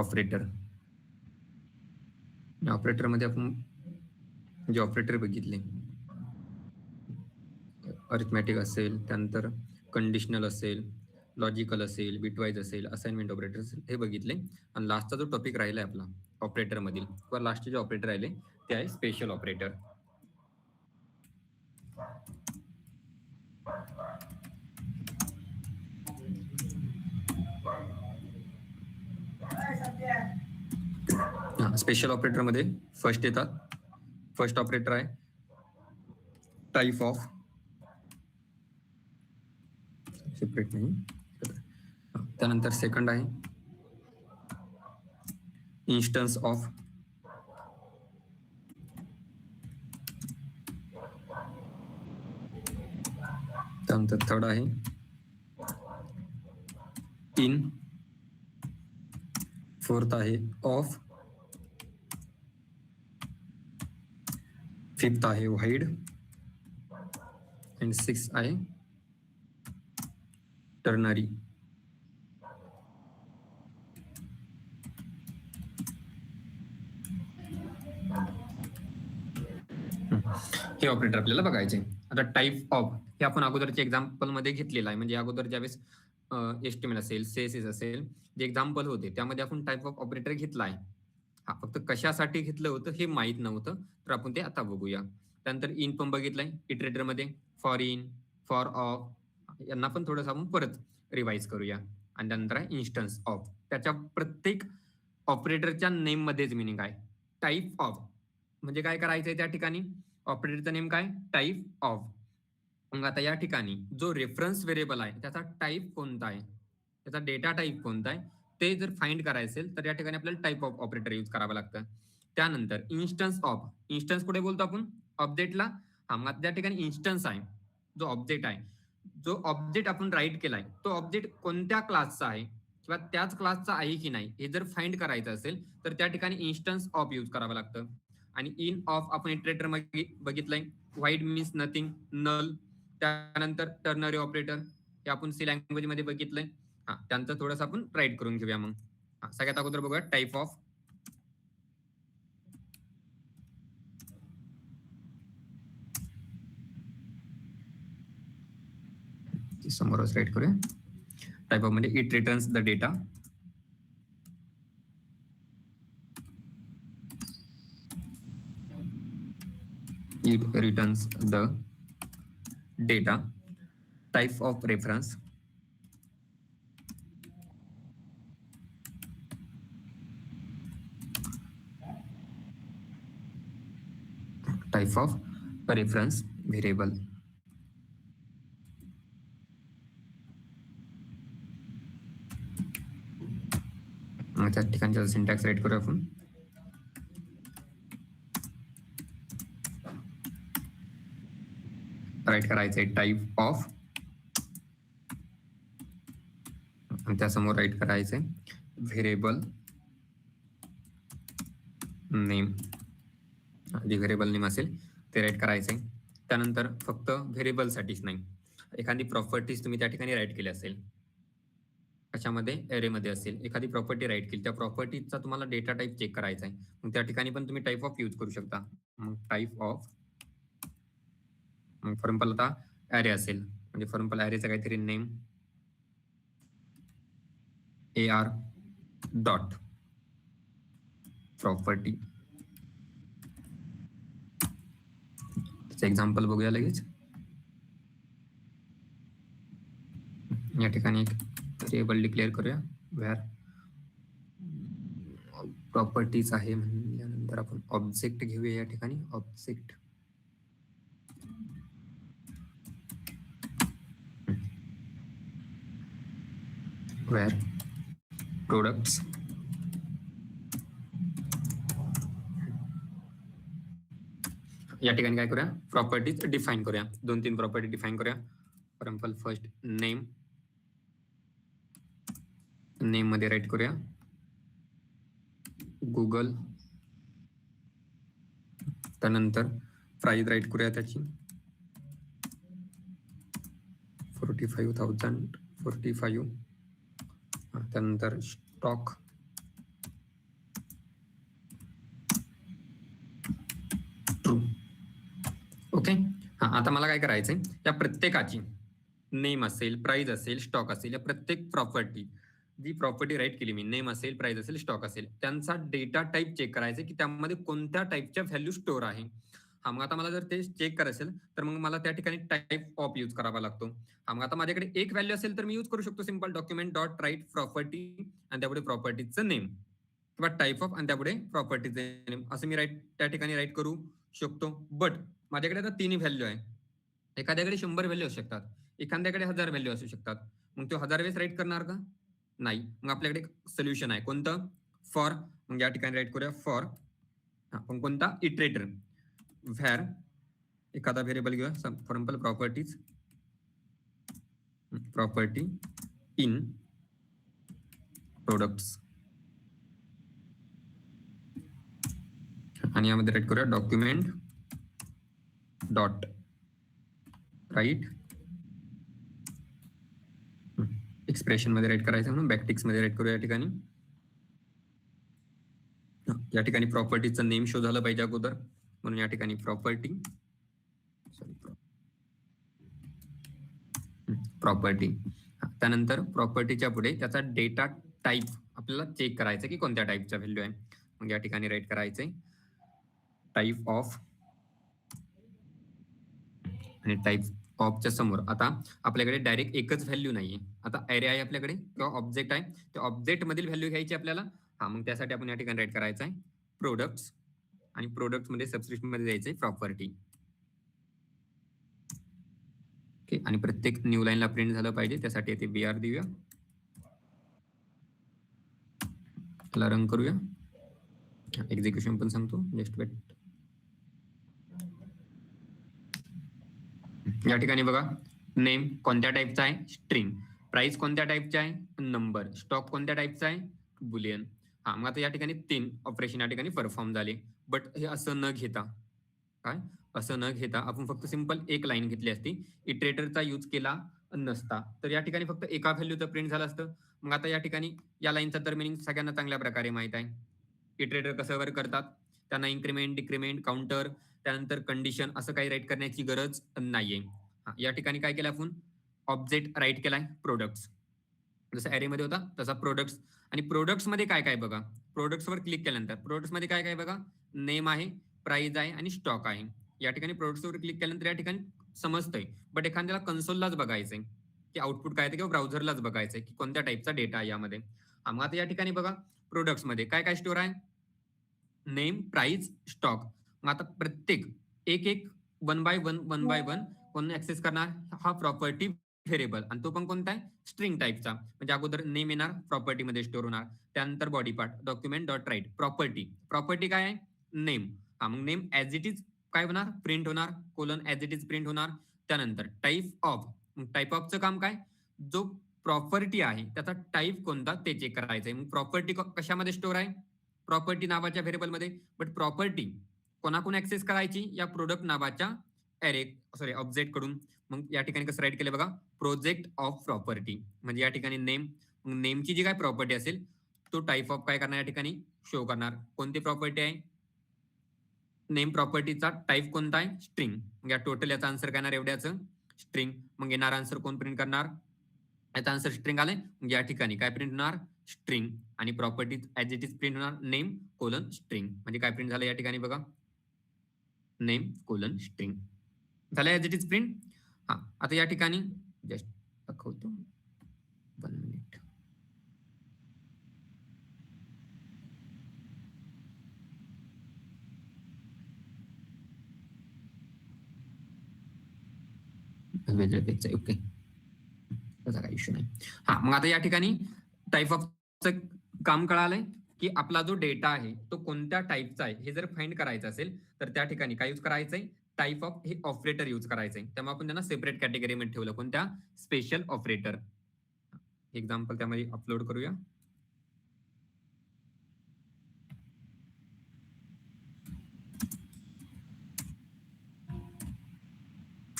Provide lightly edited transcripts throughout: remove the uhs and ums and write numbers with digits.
Operator. Operator मध्ये आपण जे ऑपरेटर बघितले, अरिथमॅटिक असेल, त्यानंतर कंडिशनल असेल, लॉजिकल असेल, बिटवाईज असेल, असाइनमेंट ऑपरेटर असेल, हे बघितले. आणि लास्टचा जो टॉपिक राहिला आपला ऑपरेटर मधील किंवा लास्टचे जे ऑपरेटर राहिले ते आहे स्पेशल ऑपरेटर. स्पेशल ऑपरेटर मध्ये फर्स्ट येतात. फर्स्ट ऑपरेटर आहे टाइप ऑफ, सेपरेट नाही. त्यानंतर सेकंड आहे इन्स्टन्स ऑफ. त्यानंतर थर्ड आहे इन. फोर्थ आहे ऑफ. फिफ्थ आहे व्हाईड. अँड सिक्स आहे टर्नरी. हे ऑपरेटर आपल्याला बघायचे. आता टाइप ऑफ हे आपण अगोदरच्या एक्झाम्पल मध्ये घेतलेलं आहे. म्हणजे अगोदर ज्यावेळेस एस्टिमेट असेल, सीएसएस असेल, जे एक्झाम्पल होते त्यामध्ये आपण टाइप ऑफ ऑपरेटर घेतला आहे. हा फक्त कशासाठी घेतलं होतं हे माहित नव्हतं, तर आपण ते आता बघूया. त्यानंतर इन पण बघितलंय इटरेटर मध्ये, फॉर इन, फॉर ऑफ, यांना पण थोडंसं आपण परत रिवाइज करूया. आणि त्यानंतर आहे इन्स्टन्स ऑफ. त्याच्या प्रत्येक ऑपरेटरच्या नेम मध्येच मिनिंग आहे. टाइप ऑफ म्हणजे काय करायचंय त्या ठिकाणी, ऑपरेटरचा नेम काय, टाइप ऑफ. मग आता या ठिकाणी जो रेफरन्स व्हेरिएबल आहे त्याचा टाइप कोणता आहे, त्याचा डेटा टाइप कोणता आहे, ते जर फाइंड करायचं असेल तर या ठिकाणी आपल्याला टाइप ऑफ ऑपरेटर यूज करावं लागतं. त्यानंतर इन्स्टन्स ऑफ. इन्स्टन्स कुठे बोलतो आपण, ऑब्जेक्टला. हा मग त्या ठिकाणी इन्स्टन्स आहे जो ऑब्जेक्ट आहे, जो ऑब्जेक्ट आपण राईट केलाय तो ऑब्जेक्ट कोणत्या क्लासचा आहे किंवा त्याच क्लासचा आहे की नाही हे जर फाइंड करायचं असेल तर त्या ठिकाणी इन्स्टन्स ऑफ यूज करावं लागतं. आणि इन ऑफ आपण इटरेटर मध्ये बघितलंय. व्हाईड मीन्स नथिंग, नल. त्यानंतर टर्नरी ऑपरेटर हे आपण सी लँग्वेज मध्ये बघितलंय. हा त्यांचं थोडंसं आपण राईट करून घेऊया. मग सगळ्यात अगोदर बघूया टाइप ऑफ. समोरच राईट करूया. टाइप ऑफ मध्ये it returns the data. It returns the data. Type of reference. Type of reference variable. त्या ठिकाणचा सिंटॅक्स राईट करूया आपण. राईट करायचंय टाइप ऑफ आणि त्यासमोर राईट करायचंय व्हेरिएबल नेम. जे व्हेरिएबल नेम असेल ते राईट करायचंय. त्यानंतर फक्त व्हेरिएबल साठीच नाही, एखादी प्रॉपर्टीज तुम्ही त्या ठिकाणी राईट केली असेल, कशामध्ये, एरे मध्ये असेल, एखादी प्रॉपर्टी राईट केली, त्या प्रॉपर्टीचा तुम्हाला डेटा टाइप चेक करायचा आहे, मग त्या ठिकाणी पण तुम्ही टाइप ऑफ यूज करू शकता. Mug type of, for example आता ॲरे असेल, म्हणजे फॉर एक्झाम्पल ॲरेचा काहीतरी नेम AR डॉट प्रॉपर्टी. त्याचं एक्झाम्पल बघूया लगेच. या ठिकाणी एक व्हेरिएबल डिक्लेअर करूया व्हेअर प्रॉपर्टीज आहे. म्हणल्यानंतर आपण ऑब्जेक्ट घेऊया. या ठिकाणी ऑब्जेक्ट where products या ठिकाणी काय करूया, प्रॉपर्टीज डिफाइन करूया. 2-3 प्रॉपर्टी डिफाइन करूया. For example first name. Name मध्ये राईट करूया गुगल. त्यानंतर प्राइस राईट करूया त्याची 45,045. त्यानंतर स्टॉक आता मला काय करायचंय, या प्रत्येकाची नेम असेल, प्राइस असेल, स्टॉक असेल, या प्रत्येक प्रॉपर्टी, जी प्रॉपर्टी राईट केली मी, नेम असेल, प्राइस असेल, स्टॉक असेल, त्यांचा डेटा टाईप चेक करायचा की त्यामध्ये कोणत्या टाईपच्या व्हॅल्यू स्टोअर आहे. मग आता मला जर ते चेक करायचं असेल तर मग मला त्या ठिकाणी टाईप ऑफ यूज करावा लागतो. मग आता माझ्याकडे एक व्हॅल्यू असेल तर मी यूज करू शकतो simple document dot write property आणि त्यापुढे प्रॉपर्टीचं नेम किंवा टाईप ऑफ आणि त्यापुढे प्रॉपर्टीचे नेम असं मी त्या ठिकाणी राईट करू शकतो. बट माझ्याकडे आता तिन्ही व्हॅल्यू आहे. एखाद्याकडे 100 व्हॅल्यू असू शकतात, एखाद्याकडे 1000 व्हॅल्यू असू शकतात. मग तो 1000 वेळेस राईट करणार का? नाही. मग आपल्याकडे सोल्युशन आहे कोणतं? फॉर. मग या ठिकाणी राईट करूया फॉर. पण कोणता? इटरेटर. व्हॅर एखादा व्हेरिएबल घेऊया, for example property in products आणि यामध्ये राईट करूया डॉक्युमेंट डॉट राईट एक्सप्रेशन मध्ये राईट करायचं म्हणून बॅकटिक्स मध्ये राईट करूया. या ठिकाणी प्रॉपर्टीचं नेम शो झालं पाहिजे अगोदर, म्हणून या ठिकाणी प्रॉपर्टी त्यानंतर प्रॉपर्टीच्या पुढे त्याचा डेटा टाईप आपल्याला चेक करायचं की कोणत्या टाईपचा व्हॅल्यू आहे. मग या ठिकाणी राईट करायचंय टाईप ऑफ आणि टाईप ऑफच्या समोर आता आपल्याकडे डायरेक्ट एकच व्हॅल्यू नाहीये. आता ॲरे आहे आपल्याकडे किंवा ऑब्जेक्ट आहे, त्या ऑब्जेक्ट मधील व्हॅल्यू घ्यायची आपल्याला. मग त्यासाठी आपण या ठिकाणी राईट करायचं आहे प्रोडक्ट्स आणि प्रोडक्ट्स मध्ये सबस्क्रिप्शन मध्ये द्यायचंय प्रॉपर्टी. ओके, आणि प्रत्येक न्यू लाईनला प्रिंट झालं पाहिजे त्यासाठी येथे BR देऊया. त्याला रन करूया. एक्झिक्युशन पण सांगतो, जस्ट वेट. या ठिकाणी बघा, नेम कोणत्या टाईपचा आहे? स्ट्रिंग. प्राइस कोणत्या टाईपचा आहे? नंबर. स्टॉक कोणत्या टाईपचा आहे? बुलियन. मग आता या ठिकाणी 3 ऑपरेशन या ठिकाणी परफॉर्म झाले. बट हे असं न घेता असं न घेता आपण फक्त सिंपल एक लाईन घेतली असती, इटरेटरचा यूज केला नसता तर या ठिकाणी फक्त एका व्हॅल्यूचं प्रिंट झालं असतं. मग आता या ठिकाणी या लाईनचा तर मिनिंग सगळ्यांना चांगल्या प्रकारे माहित आहे. इटरेटर कसं वर्क करतात, त्यांना इन्क्रीमेंट, डिक्रीमेंट, काउंटर, त्यानंतर कंडिशन असं काही राईट करण्याची गरज नाहीये. या ठिकाणी काय केलं आपण? ऑब्जेक्ट राईट केलाय प्रोडक्ट्स, जसं ॲरे मध्ये होता तसा प्रोडक्ट्स. आणि प्रोडक्ट्स मध्ये काय काय बघा, प्रोडक्ट्सवर क्लिक केल्यानंतर प्रोडक्ट्स मध्ये काय काय बघा, नेम आहे, प्राइस आहे आणि स्टॉक आहे. या ठिकाणी प्रोडक्ट्सवर क्लिक केल्यानंतर या ठिकाणी समजतंय, बट एखाद्याला कन्सोललाच बघायचंय की आउटपुट काय आहे किंवा ब्राउझरलाच बघायचंय की कोणत्या टाईपचा डेटा आहे यामध्ये. मग आता या ठिकाणी बघा प्रोडक्ट्स मध्ये काय काय स्टोअर आहे, नेम, प्राइस, स्टॉक. मग आता प्रत्येक एक वन बाय वन कोण ऍक्सेस करणार? हा प्रॉपर्टी व्हेरिएबल, आणि तो पण कोणता आहे? स्ट्रिंग टाईपचा. म्हणजे अगोदर नेम येणार, प्रॉपर्टी मध्ये स्टोअर होणार, त्यानंतर body part document dot write property काय आहे? नेम. मग नेम ऍज इट इज काय होणार? प्रिंट होणार, colon as it is print होणार. त्यानंतर टाईप ऑफ. टाईप ऑफचं काम काय? जो प्रॉपर्टी आहे त्याचा टाईप कोणता ते चेक करायचंय. मग प्रॉपर्टी कशामध्ये स्टोअर आहे? प्रॉपर्टी नावाच्या व्हेरिएबल मध्ये. बट प्रॉपर्टी कोणाकडून ऍक्सेस करायची? या प्रोडक्ट नावाच्या ऑब्जेक्ट कडून. मग या ठिकाणी कसं राईट केलं बघा, प्रोजेक्ट ऑफ प्रॉपर्टी. म्हणजे या ठिकाणी नेमची जी काय प्रॉपर्टी असेल तो टाईप ऑफ काय करणार या ठिकाणी शो करणार. कोणती प्रॉपर्टी आहे? नेम प्रॉपर्टीचा टाईप कोणता आहे? स्ट्रिंग. या टोटल याचा आन्सर काय येणार? एवढ्याचं स्ट्रिंग. मग येणार आन्सर कोण प्रिंट करणार? याचा आन्सर स्ट्रिंग आले. या ठिकाणी काय प्रिंट होणार? स्ट्रिंग. आणि property as it is print होणार नेम कोलन स्ट्रिंग. म्हणजे काय प्रिंट झालं या ठिकाणी बघा, नेम कोलन स्ट्रिंग झालं ऍज इट इज प्रिंट. आता या ठिकाणी जस्ट दाखवतो, 1 मिनिट. वेगळं पेजचं ओके, त्याचा काही इश्यू नाही. मग आता या ठिकाणी टाईप ऑफचं काम कळालंय की आपला जो डेटा आहे तो कोणत्या टाईपचा आहे हे जर फाइंड करायचं असेल तर त्या ठिकाणी काय यूज करायचंय? टाईप ऑफ हे ऑपरेटर यूज करायचंय. त्यामुळे आपण त्यांना सेपरेट कॅटेगरीमध्ये ठेवलं. कोणत्या? Special operator. एक्झाम्पल त्यामध्ये अपलोड करूया.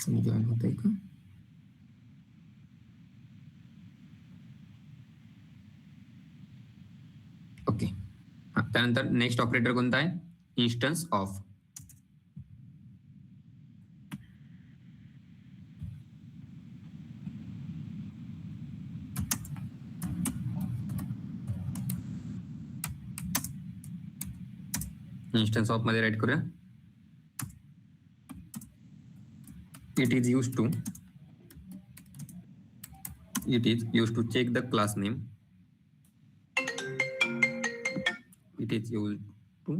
जॉईन होतंय का? ओके. त्यानंतर नेक्स्ट ऑपरेटर कोणता आहे? Instance of. इन्स्टन्स ऑफ मध्ये राईट करूया. It is use to check the class name. It is use to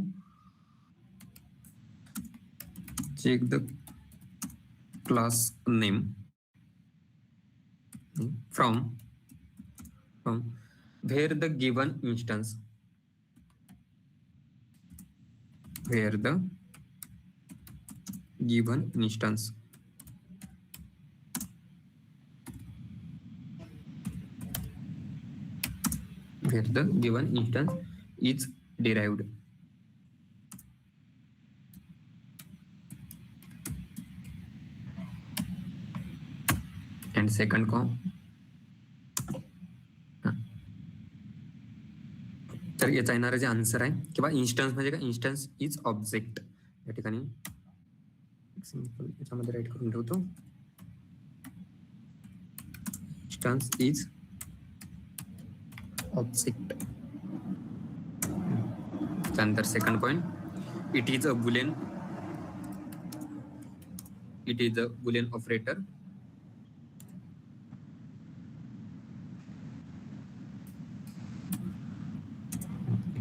check the class name from where the given instance where the given instance is derived. And second तर याचा येणारा जे answer आहे किंवा instance म्हणजे काय, instance is object. या ठिकाणी सिंपल याच्यामध्ये राईट करून ठेवतो. Instance is object. त्यानंतर second point, it is a boolean operator.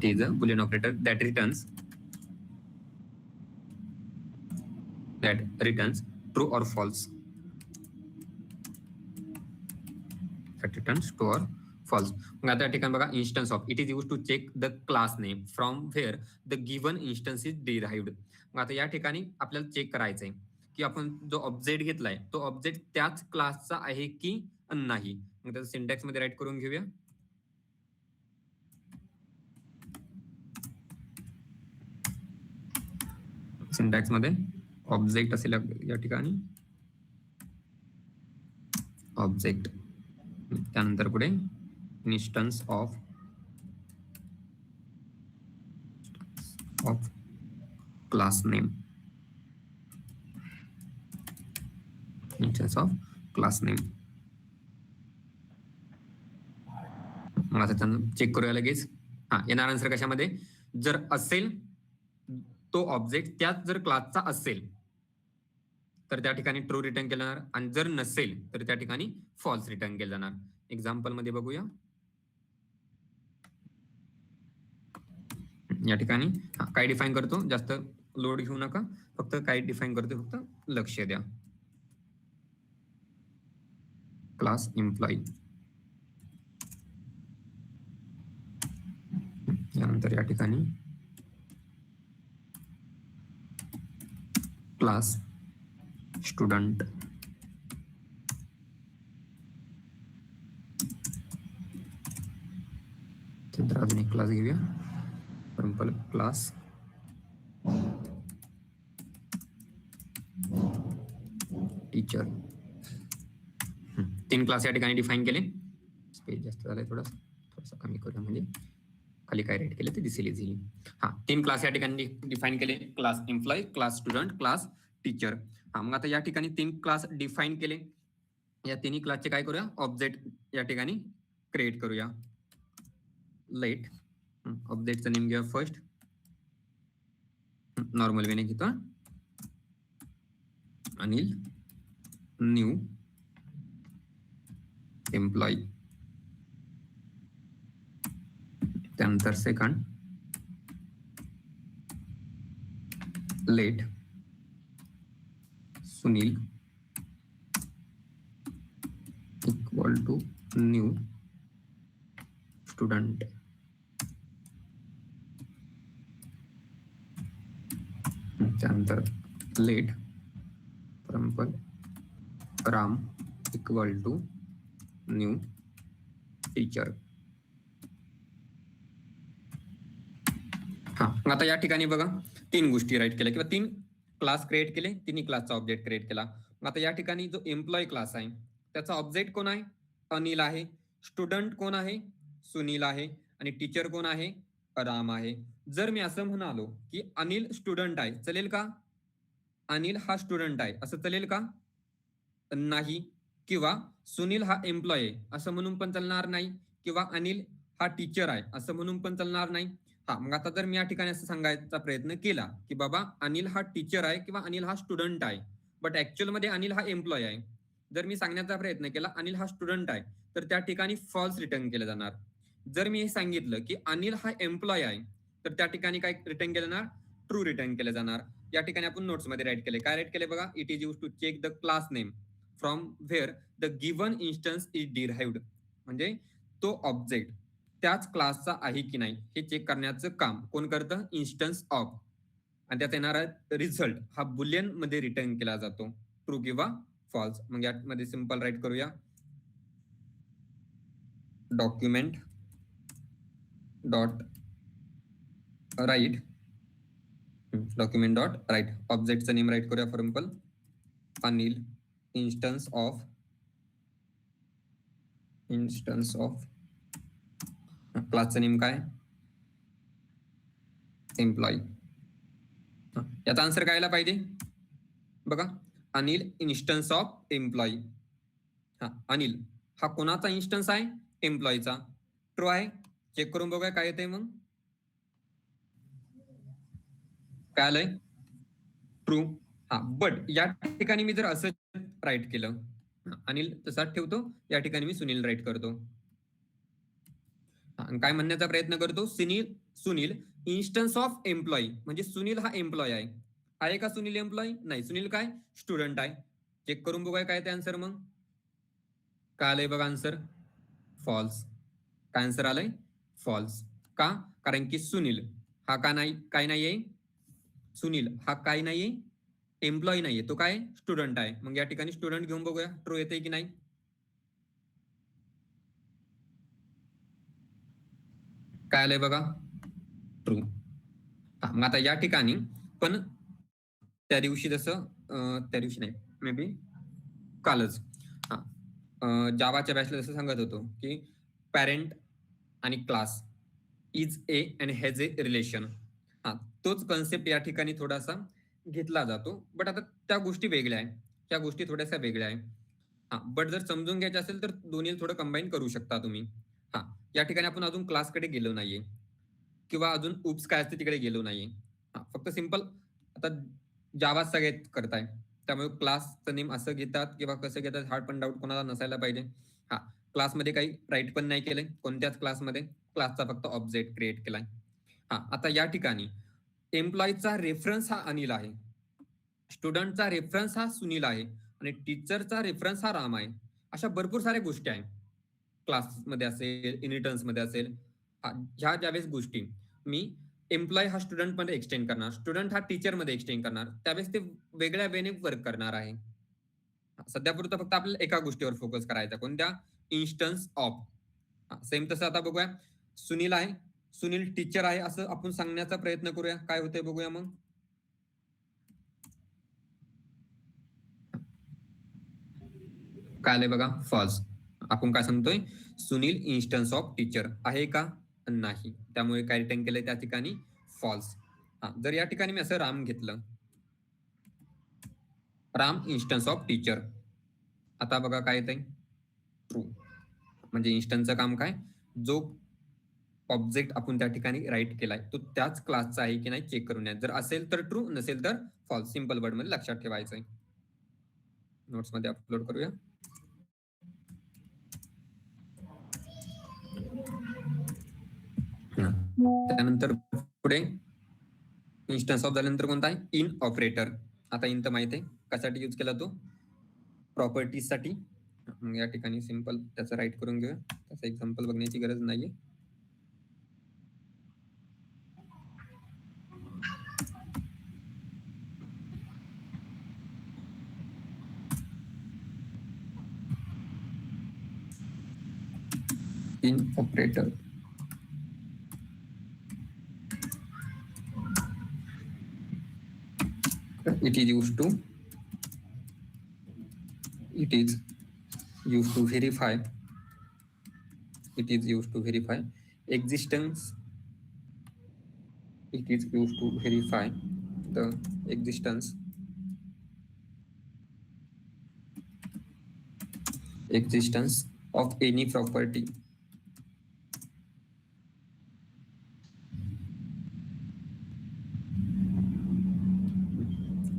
It is a Boolean operator that returns true or false. मग आता या ठिकाणी बघा, instance of it is use to check the class name from where the given instance is derived. मग आता या ठिकाणी आपल्याला चेक करायचंय की आपण जो ऑब्जेक्ट घेतलाय तो ऑब्जेक्ट त्याच क्लासचा आहे की नाही. मग त्याचं सिंटॅक्स मध्ये राईट करून घेऊया. सिंटॅक्स मध्ये ऑब्जेक्ट असेल या ठिकाणी, ऑब्जेक्ट, त्यानंतर पुढे instance of class name. Instance of class name. मला त्याच्यानं चेक करूया लगेच. येणार आन्सर कशामध्ये, जर असेल तो ऑब्जेक्ट त्याच जर क्लासचा असेल तर त्या ठिकाणी ट्रू रिटर्न केलं जाणार, आणि जर नसेल तर त्या ठिकाणी फॉल्स रिटर्न केलं जाणार. एक्झाम्पल मध्ये बघूया. या ठिकाणी काय डिफाईन करतो, जास्त लोड घेऊ नका, फक्त काय डिफाईन करतो फक्त लक्ष द्या. Class employee. यानंतर या ठिकाणी क्लास स्टुडंट. अजून एक क्लास घेऊया, सिंपल क्लास टीचर. 3 क्लास या ठिकाणी डिफाईन केले. स्पेस जास्त झालाय, थोडासा कमी करूया म्हणजे खाली काय राईट केले ते दिसेल इझिली. 3 क्लास या ठिकाणी डिफाईन केले, class employ, class student, class teacher. मग आता या ठिकाणी 3 क्लास डिफाईन केले. या तिन्ही क्लासचे काय करूया, ऑब्जेक्ट या ठिकाणी क्रिएट करूया. लेट ऑब्जेक्टचं नेम घेऊया फर्स्ट, नॉर्मल वेने घेतो. Anil new employee. त्यानंतर second, let Sunil equal to new student. त्यानंतर let for Ram equal to new teacher. आता या ठिकाणी बघा 3 गोष्टी राईट केल्या किंवा 3 क्लास क्रिएट केले, 3 क्लासचा ऑब्जेक्ट क्रिएट केला. आता या ठिकाणी जो एम्प्लॉय क्लास आहे त्याचा ऑब्जेक्ट कोण आहे, अनिल आहे. स्टुडंट कोण आहे, सुनील आहे. आणि टीचर कोण आहे, राम आहे. जर मी असं म्हणालो की अनिल स्टुडंट आहे, चलेल का? अनिल हा स्टुडंट आहे असं चलेल का? नाही. किंवा सुनील हा एम्प्लॉय आहे असं म्हणून पण चालणार नाही. किंवा अनिल हा टीचर आहे असं म्हणून पण चालणार नाही. हा, मग आता जर मी या ठिकाणी असं सांगायचा प्रयत्न केला की बाबा अनिल हा टीचर आहे किंवा अनिल हा स्टुडंट आहे, बट ऍक्च्युअल मध्ये अनिल हा एम्प्लॉय आहे. जर मी सांगण्याचा प्रयत्न केला अनिल हा स्टुडंट आहे, तर त्या ठिकाणी फॉल्स रिटर्न केलं जाणार. जर मी हे सांगितलं की अनिल हा एम्प्लॉय आहे, तर त्या ठिकाणी काय रिटर्न केलं जाणार? ट्रू रिटर्न केलं जाणार. या ठिकाणी आपण नोट्स मध्ये राईट केले. काय राईट केले बघा? It is use to check the class name from where the given instance is derived. म्हणजे तो ऑब्जेक्ट त्याच क्लासचा आहे की नाही हे चेक करण्याचं काम कोण करतं? Instance of. आणि त्यात येणारा रिझल्ट हा बुलियन मध्ये रिटर्न केला जातो, ट्रू किंवा फॉल्स. मग यामध्ये सिंपल राईट करूया, document dot write, document dot write, ऑब्जेक्टचं नेम राईट करूया. For example Anil instance of क्लासचं नेम काय? एम्प्लॉई. याचा आन्सर काय आला पाहिजे बघा? Anil instance of employee. हा, अनिल हा कोणाचा इन्स्टन्स आहे? एम्प्लॉईचा. ट्रू आहे. चेक करून बघूया काय येते. मग काय आलंय? ट्रू. हा, बट या ठिकाणी मी जर असं राईट केलं, अनिल तसाच ठेवतो, या ठिकाणी मी सुनील राईट करतो. काय म्हणण्याचा प्रयत्न करतो? सुनील इन्स्टन्स ऑफ एम्प्लॉई, म्हणजे सुनील हा एम्प्लॉय आहे का सुनील एम्प्लॉय? नाही, सुनील काय? स्टुडंट आहे. चेक करून बघूया काय ते आन्सर. मग काय आलंय बघा आन्सर? फॉल्स. काय आन्सर आलंय? फॉल्स. का? कारण की सुनील हा का नाही, काय नाहीये? सुनील हा काय नाहीये? एम्प्लॉय नाहीये, तो काय? स्टुडंट आहे. मग या ठिकाणी स्टुडंट घेऊन बघूया ट्रू येते की नाही. काय आलंय बघा? ट्रू. मग आता या ठिकाणी पण त्या दिवशी जसं त्या दिवशी नाही, मे बी कालच जावाच्या बॅचला जसं सांगत होतो की पॅरेंट आणि class is A and has a relation. हा, तोच कन्सेप्ट या ठिकाणी थोडासा घेतला जातो, बट आता त्या गोष्टी वेगळ्या आहे, त्या गोष्टी थोड्याशा वेगळ्या आहे. हा, बट जर समजून घ्यायचं असेल तर दोन्ही थोडं कंबाईन करू शकता तुम्ही. हा, या ठिकाणी आपण अजून क्लासकडे गेलो नाहीये किंवा अजून उप्स काय असते तिकडे गेलो नाहीये. हा, फक्त सिंपल आता जावा सगळे करताय, त्यामुळे क्लासचं नेम असं घेतात किंवा कसं घेतात हा पण डाऊट कोणाला नसायला पाहिजे. हा, क्लासमध्ये काही राईट पण नाही केलंय कोणत्याच क्लासमध्ये, क्लासचा फक्त ऑब्जेक्ट क्रिएट केलाय. हा, आता या ठिकाणी एम्प्लॉईचा रेफरन्स हा अनिल आहे, स्टुडंटचा रेफरन्स हा सुनील आहे आणि टीचरचा रेफरन्स हा राम आहे. अशा भरपूर साऱ्या गोष्टी आहेत, क्लासमध्ये असेल, इनरिटर्न्स मध्ये असेल. ह्या ज्यावेळेस गोष्टी मी एम्प्लॉय हा स्टुडंट मध्ये एक्सटेंड करणार, स्टुडंट हा टीचर मध्ये एक्सटेंड करणार, त्यावेळेस ते वेगळ्या वेने वर्क करणार आहे. सध्या पुरतं फक्त आपल्याला एका गोष्टीवर फोकस करायचा, कोणत्या? Instance of. सेम तसं आता बघूया, सुनील आहे, सुनील टीचर आहे असं आपण सांगण्याचा प्रयत्न करूया, काय होतंय बघूया. मग काय आलंय बघा? फॉल्स. आपण काय सांगतोय? सुनील इन्स्टन्स ऑफ टीचर आहे का? नाही, त्यामुळे काय रिटर्न केलंय त्या ठिकाणी? फॉल्स. जर या ठिकाणी मी असं राम घेतलं, राम इन्स्टन्स ऑफ टीचर, आता बघा काय येतंय? ट्रू. म्हणजे इन्स्टन्सचं काम काय? जो ऑब्जेक्ट आपण त्या ठिकाणी राईट केलाय तो त्याच क्लासचा आहे की नाही चेक करून घ्या. जर असेल तर ट्रू, नसेल तर फॉल्स. सिंपल वर्ड मध्ये लक्षात ठेवायचंय. नोट्स मध्ये अपलोड करूया. त्यानंतर पुढे इन्स्टन्स ऑफ झाल्यानंतर कोणता आहे? In operator. आता इन तर माहिती आहे कशासाठी यूज केला तो? प्रॉपर्टीज साठी. या ठिकाणी सिंपल त्याचं राईट करून घेऊया, त्याचं एक्झाम्पल बघण्याची गरज नाहीये. In operator it is used to verify existence. It is used to verify the existence of any property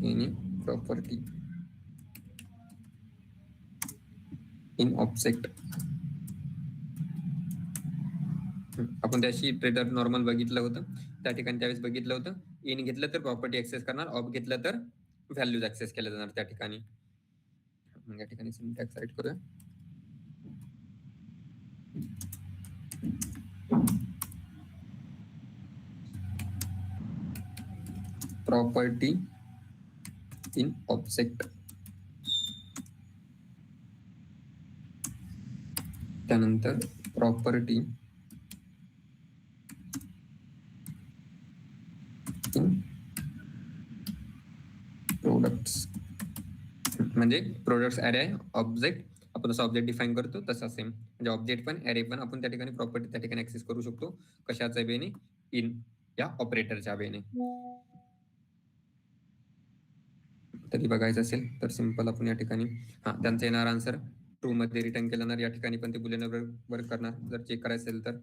any property in object. आपण त्याशी ट्रेडर नॉर्मल बघितलं होतं, त्या ठिकाणी त्यावेळेस बघितलं होतं. इन घेतलं तर प्रॉपर्टी ऍक्सेस करणार, ऑफ घेतलं तर व्हॅल्यूज ऍक्सेस केल्या जाणार त्या ठिकाणी. या ठिकाणी सिंटॅक्स राईट करूया. प्रॉपर्टी इन ऑब्जेक्ट, त्यानंतर प्रॉपर्टी इन प्रोडक्ट्स. म्हणजे प्रोडक्ट्स ॲरे आहे, ऑब्जेक्ट आपण जसं ऑब्जेक्ट डिफाईन करतो तसा सेम, म्हणजे ऑब्जेक्ट पण ॲरे पण आपण त्या ठिकाणी प्रॉपर्टी त्या ठिकाणी ऍक्सेस करू शकतो. कशाच्या वेने? इन या ऑपरेटरच्या वेने. तरी बघायचं असेल तर सिंपल आपण या ठिकाणी त्यांचा येणार आन्सर ट्रू मध्ये रिटर्न केल्यानंतर या ठिकाणी पण ते बुलियन वर्क करणार. जर चेक करायचं असेल तर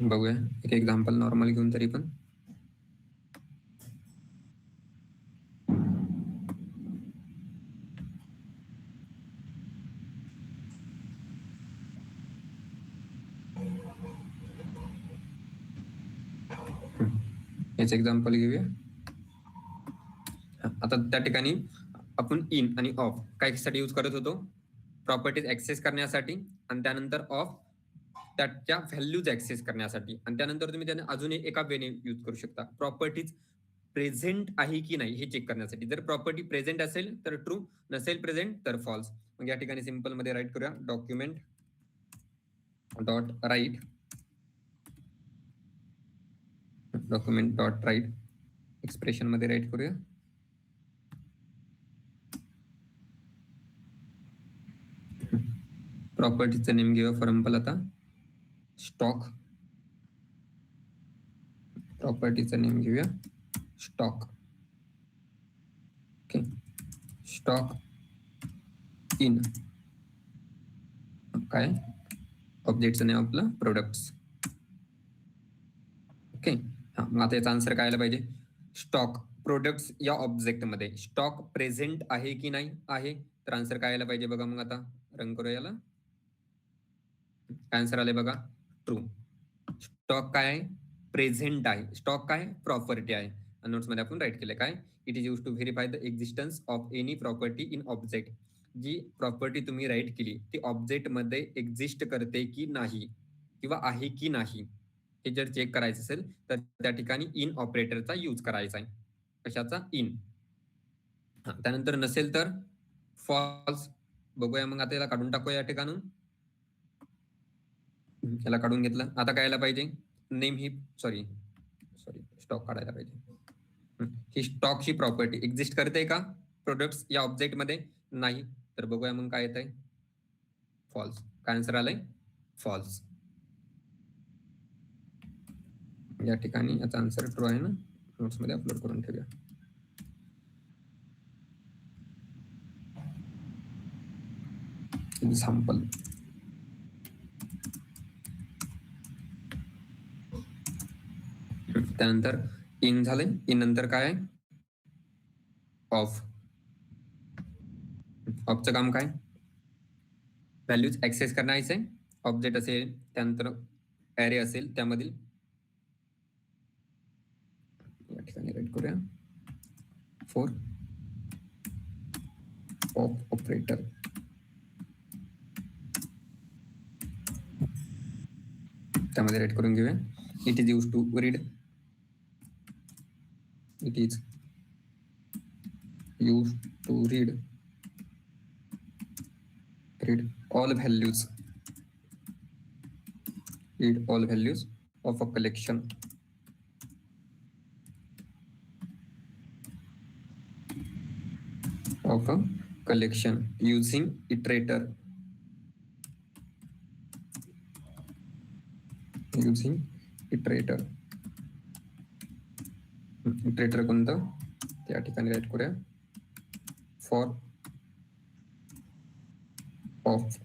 बघूया एक एक्झाम्पल नॉर्मल घेऊन तरी पण. याच एक्झाम्पल घेऊया. आता त्या ठिकाणी आपण इन आणि ऑफ कायसाठी यूज करत होतो? प्रॉपर्टीज ऍक्सेस करण्यासाठी, आणि त्यानंतर ऑफ त्याच्या व्हॅल्यूज ऍक्सेस करण्यासाठी, आणि त्यानंतर तुम्ही त्याने अजून एका वेने यूज करू शकता. प्रॉपर्टीज प्रेझेंट आहे की नाही हे चेक करण्यासाठी. जर प्रॉपर्टी प्रेझेंट असेल तर ट्रू, नसेल प्रेझेंट तर फॉल्स. मग या ठिकाणी सिंपल मध्ये राईट करूया document dot write, document dot write expression मध्ये राईट करूया प्रॉपर्टीचं नेम घेऊया. फॉर एक्झाम्पल आता स्टॉक, प्रॉपर्टीचं नेम घेऊया स्टॉक. ओके, स्टॉक इन काय? ऑब्जेक्टचं नेम आपलं प्रोडक्ट्स. ओके, मग आता याचा आन्सर काय आला पाहिजे? स्टॉक प्रोडक्ट्स या ऑब्जेक्ट मध्ये स्टॉक प्रेझेंट आहे की नाही आहे, तर आन्सर काय आला पाहिजे बघा. मग आता रन करूया याला. आन्सर आले बघा ट्रू. स्टॉक काय आहे? प्रेझेंट आहे. स्टॉक काय? प्रॉपर्टी आहे. नोट्स मध्ये आपण राईट केलं काय? It is use to verify the existence of any property in object. जी प्रॉपर्टी तुम्ही राईट केली ती ऑब्जेक्ट मध्ये एक्झिस्ट करते की नाही किंवा आहे की नाही, हे जर चेक करायचं असेल तर त्या ठिकाणी इन ऑपरेटरचा यूज करायचा आहे. कशाचा? इन. त्यानंतर नसेल तर फॉल्स. बघूया मग आता याला काढून टाकूया या ठिकाणून. याला काढून घेतलं. आता काय यायला पाहिजे? नेम ही सॉरी स्टॉक काढायला पाहिजे. ही स्टॉकची प्रॉपर्टी एक्झिस्ट करते का प्रोडक्ट्स या ऑब्जेक्ट मध्ये? नाही. तर बघूया मग काय येत आहे? फॉल्स. काय आन्सर आलंय? फॉल्स. या ठिकाणी याचा आन्सर ट्रू आहे ना, नोट्स मध्ये अपलोड करून ठेवूया. एक्झाम्पल त्यानंतर इन झाले. इन नंतर काय आहे? ऑफ. ऑफचं काम काय? व्हॅल्यूज ऍक्सेस करायचे. ऑब्जेक्ट असेल, त्यानंतर ॲरे असेल त्यामधील. या ठिकाणी राईट करूया फॉर ऑफ ऑपरेटर. त्यामध्ये राईट करून घेऊया. It is use to read, it is use to read all values, read all values of a collection using iterator, iterator कोणतं त्या ठिकाणी राईट करूया फॉर ऑफ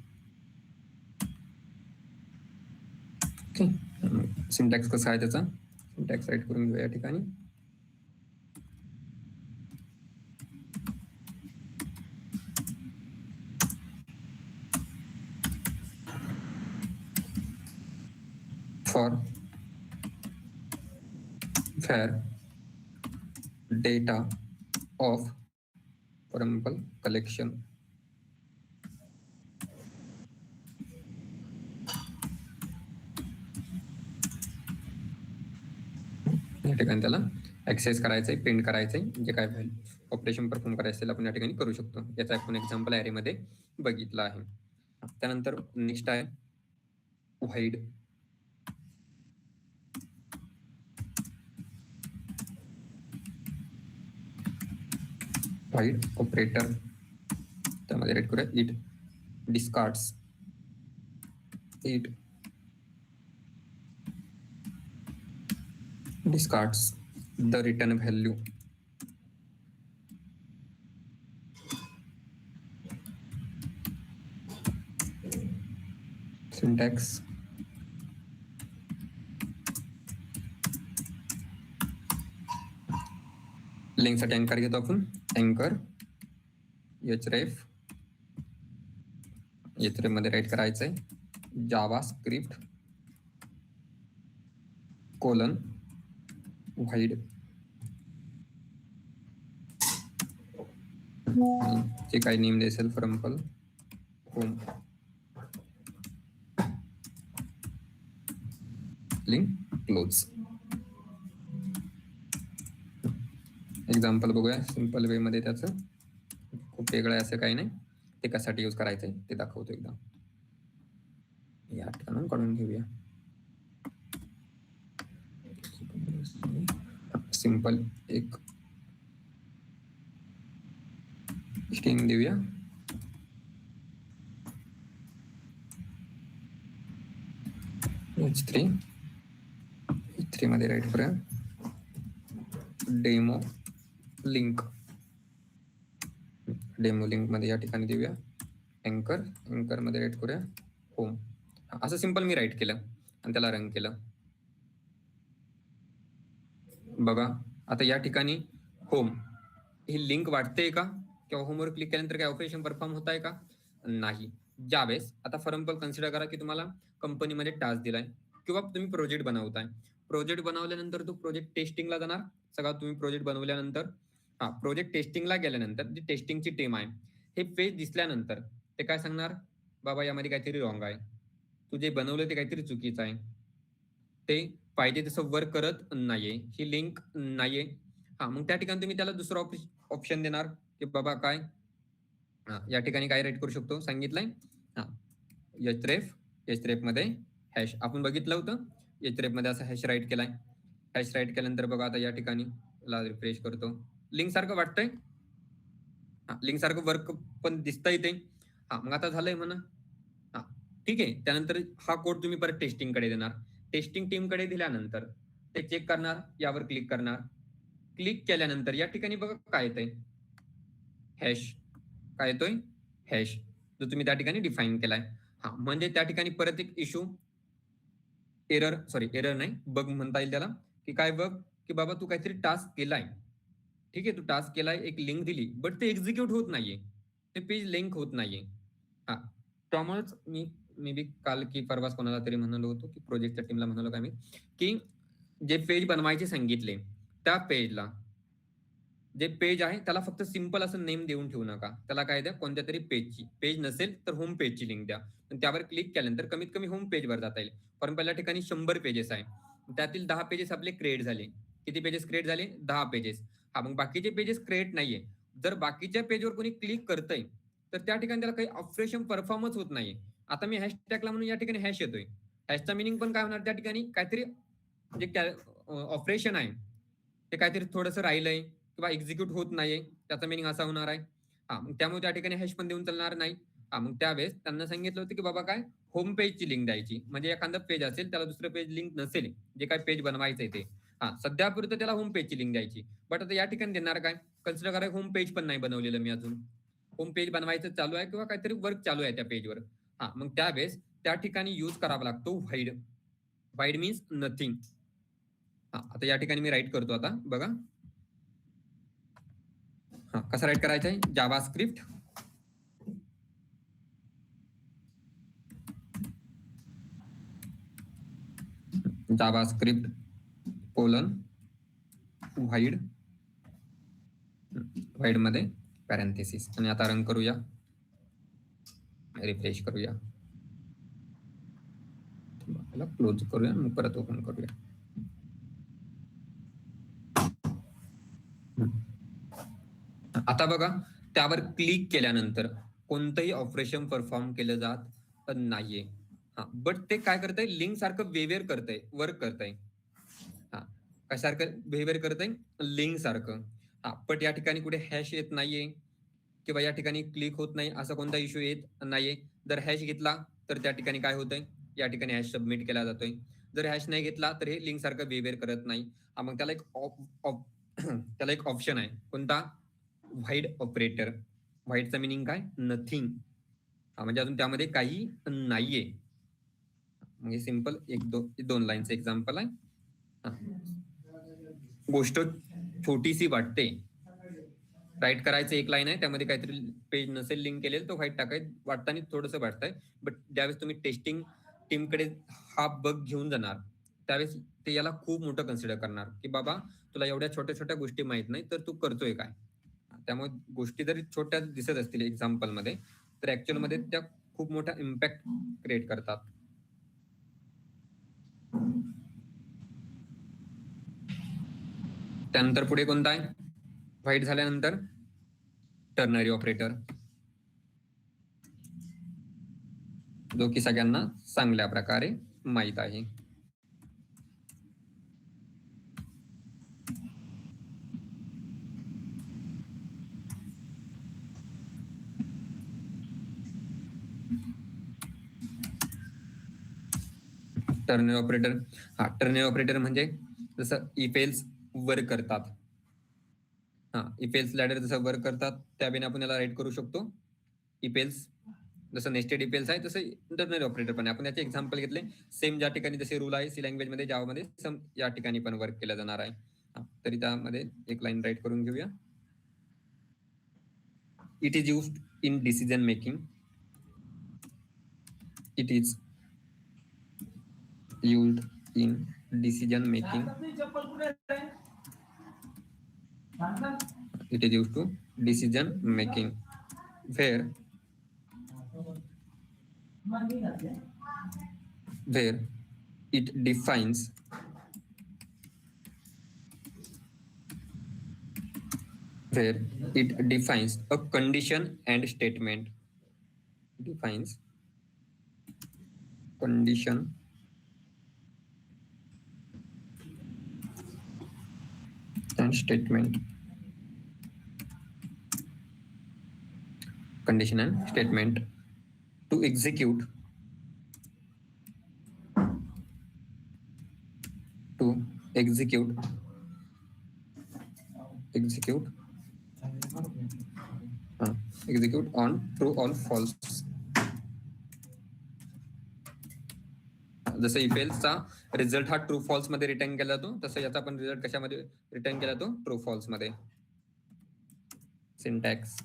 ओके, सिंटॅक्स कसं आहे त्याचा, सिंटॅक्स राईट करून घेऊया या ठिकाणी. For where data of, for example, collection या ठिकाणी त्याला ऍक्सेस करायचंय, प्रिंट करायचंय, जे काय ऑपरेशन परफॉर्म करायचं असेल आपण या ठिकाणी करू शकतो. याचा आपण एक्झाम्पल ॲरे मध्ये बघितला आहे. त्यानंतर नेक्स्ट आहे व्हाईड. व्हाईड ऑपरेटर, त्यामध्ये राईट करूया it discards, it discards the return value syntax link साठी अँकर घेतो आपण, अँकर href मध्ये राईट करायचंय जावा स्क्रिप्ट कोलन व्हाईड, जे काही नेम देसेल for example home, link close. Example बघूया सिंपल वे मध्ये, त्याचं खूप वेगळं आहे असं काही नाही. ते कशासाठी यूज करायचंय ते दाखवतो एकदा. या ठिकाणी काढून घेऊया सिंपल एक स्ट्रिंग देऊया, h3 मध्ये राईट करूया डेमो लिंक, डेमो लिंक मध्ये या ठिकाणी देऊया अँकर, अँकर मध्ये राईट करूया होम. असं सिंपल मी राईट केलं आणि त्याला रन केलं. बघा आता या ठिकाणी होम ही लिंक वाटते का, किंवा होमवर क्लिक केल्यानंतर काय ऑपरेशन परफॉर्म होत आहे का, नाही. ज्यावेळेस आता फॉर एक्झाम्पल कन्सिडर करा की तुम्हाला कंपनीमध्ये टास्क दिलाय किंवा तुम्ही प्रोजेक्ट बनवताय. प्रोजेक्ट बनवल्यानंतर तो प्रोजेक्ट टेस्टिंगला जाणार. सगळा तुम्ही प्रोजेक्ट बनवल्यानंतर प्रोजेक्ट टेस्टिंगला गेल्यानंतर जी टेस्टिंगची टीम आहे, हे पेज दिसल्यानंतर ते काय सांगणार, बाबा यामध्ये काहीतरी रॉंग आहे, तू जे बनवलं ते काहीतरी चुकीचं आहे, ते पाहिजे तसं वर्क करत नाहीये, ही लिंक नाहीये. मग त्या ठिकाणी तुम्ही त्याला दुसरा ऑप्शन देणार की बाबा काय, या ठिकाणी काय राईट करू शकतो सांगितलंय, href मध्ये हॅश आपण बघितलं होतं, href मध्ये असं हॅश राईट केलाय. हॅश राईट केल्यानंतर बघा आता या ठिकाणी रिफ्रेश करतो, लिंक सारखं वाटतंय, लिंक सारखं वर्क पण दिसतंय ते. मग आता झालंय म्हणा. ठीक आहे, त्यानंतर हा कोड तुम्ही परत टेस्टिंग कडे देणार. टेस्टिंग टीम कडे दिल्यानंतर ते चेक करणार, यावर क्लिक करणार. क्लिक केल्यानंतर या ठिकाणी बघा काय येतंय, हॅश, काय येतोय हॅश, जो तुम्ही त्या ठिकाणी डिफाईन केलाय. म्हणजे त्या ठिकाणी परत एक इश्यू, एरर नाही, बग म्हणता येईल त्याला, की काय बग, की बाबा तू काहीतरी टास्क केलाय, ठीक आहे, तू टास्क केलाय, एक लिंक दिली, बट ते एक्झिक्यूट होत नाहीये, ते पेज लिंक होत नाहीये. त्यामुळेच मी बी काल की परवाच कोणाला तरी म्हणालो होतो, की प्रोजेक्टच्या टीमला म्हणालो का मी, की जे पेज बनवायचे सांगितले त्या पेजला, जे पेज आहे त्याला फक्त सिंपल असं नेम देऊन ठेवू नका, त्याला काय द्या, कोणत्या तरी पेजची, पेज नसेल तर होम पेजची लिंक द्या. त्यावर क्लिक केल्यानंतर कमीत कमी होम पेजवर जाता येईल. पण पहिल्या ठिकाणी 100 पेजेस आहे, त्यातील 10 पेजेस आपले क्रिएट झाले. किती पेजेस क्रिएट झाले, 10 पेजेस. मग बाकीचे पेजेस क्रिएट नाहीये. जर बाकीच्या पेजवर कोणी क्लिक करतंय तर त्या ठिकाणी त्याला काही ऑपरेशन परफॉर्मच होत नाहीये. आता मी हॅश टाकला म्हणून या ठिकाणी हॅश येतोय, हॅशचा मिनिंग पण काय होणार, त्या ठिकाणी काहीतरी जे ऑपरेशन आहे ते काहीतरी थोडंसं राहिलंय किंवा एक्झिक्यूट होत नाहीये, त्याचा मिनिंग असा होणार आहे. मग त्यामुळे त्या ठिकाणी हॅश पण देऊन चालणार नाही. मग त्यावेळेस त्यांना सांगितलं होतं की बाबा काय, होम पेजची लिंक द्यायची, म्हणजे एखादं पेज असेल त्याला दुसरं पेज लिंक नसेल, जे काय पेज बनवायचंय ते, सध्यापुरतं त्याला होम पेजची लिंक द्यायची. बट आता या ठिकाणी देणार काय, कन्सिडर करा होम पेज पण नाही बनवलेलं मी अजून, होम पेज बनवायचं चालू आहे किंवा काहीतरी वर्क चालू आहे त्या पेजवर. मग त्यावेळेस त्या ठिकाणी यूज करावा लागतो व्हाईड. व्हाईड मीन्स नथिंग. आता या ठिकाणी मी राईट करतो. आता बघा कसं राईट करायचं आहे. जावास्क्रिप्ट कोलन व्हाईड मध्ये पॅरेंथेसिस. आणि आता रन करूया, रिफ्रेश करूया, क्लोज करूया, मग परत ओपन करूया. आता बघा त्यावर क्लिक केल्यानंतर कोणतंही ऑपरेशन परफॉर्म केलं जात नाहीये. बट ते काय करतंय, लिंक सारखं बिहेवियर करतंय, वर्क करतंय. कशासारखं बिहेवियर करतंय, लिंक सारखं. बट या ठिकाणी कुठे हॅश येत नाहीये किंवा या ठिकाणी क्लिक होत नाही, असा कोणता इश्यू येत नाहीये. जर हॅश घेतला तर त्या ठिकाणी काय होतंय, या ठिकाणी हॅश सबमिट केला जातोय. जर हॅश नाही घेतला तर हे लिंक सारखं बिहेवियर करत नाही. मग त्याला एक ऑप्शन आहे, कोणता, व्हाईड ऑपरेटर. व्हाईडचा मिनिंग काय, नथिंग. म्हणजे अजून त्यामध्ये काही नाहीये. म्हणजे सिंपल दोन लाईनचं एक्झाम्पल आहे. गोष्ट छोटीशी वाटते, राईट करायचं एक लाईन आहे, त्यामध्ये काहीतरी पेज नसेल लिंक केलेलं, तो व्हाईट टाकायचं वाटताना थोडंसं वाटतंय. बट ज्यावेळेस तुम्ही टेस्टिंग टीमकडे हा बग घेऊन जाणार त्यावेळेस ते याला खूप मोठं कन्सिडर करणार, की बाबा तुला एवढ्या छोट्या छोट्या गोष्टी माहित नाही तर तू करतोय काय. त्यामुळे गोष्टी जरी छोट्या दिसत असतील एक्झाम्पल मध्ये, तर ऍक्च्युअल मध्ये त्या खूप मोठा इम्पॅक्ट क्रिएट करतात. त्यानंतर पुढे कोणता आहे, व्हाईट झाल्यानंतर टर्नरी ऑपरेटर, जो की सगळ्यांना चांगल्या प्रकारे माहित आहे. टर्नरी ऑपरेटर म्हणजे जसं इफ एल्स वर्क करतात. इफ एल्स लॅडर जसं वर्क करतात त्यावेळी आपण याला राईट करू शकतो. इफ एल्स जसं नेस्टेड इफ एल्स आहे तसं टर्नरी ऑपरेटर पण आहे. आपण याचे एक्झाम्पल घेतले. सेम ज्या ठिकाणी जसे रूल आहे सी लँग्वेज मध्ये, जावा मध्ये या ठिकाणी पण वर्क केलं जाणार आहे. तरी त्यामध्ये एक लाईन राईट करून घेऊया. It is used in decision making. It is used in decision making. It is used to decision making where it defines a condition and statement. Defines condition and statement. Condition and statement to execute on true or false. जसं इफेल्सचा result हा true false मध्ये return केला जातो, तसं याचा पण result कशामध्ये return केला जातो, ट्रू फॉल्स मध्ये. सिंटॅक्स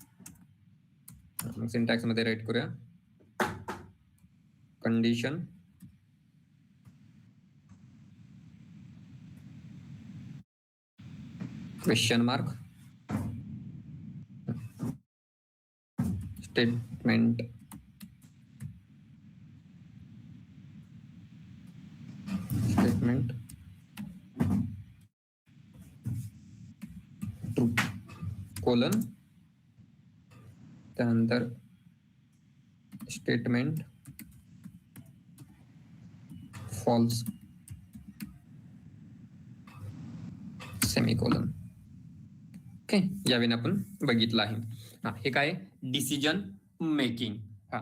मध्ये राईट करूया, condition question mark statement true colon, त्यानंतर स्टेटमेंट फॉल्स सेमीकोलन. ओके, यावेळी आपण बघितलं आहे. हे काय, decision making.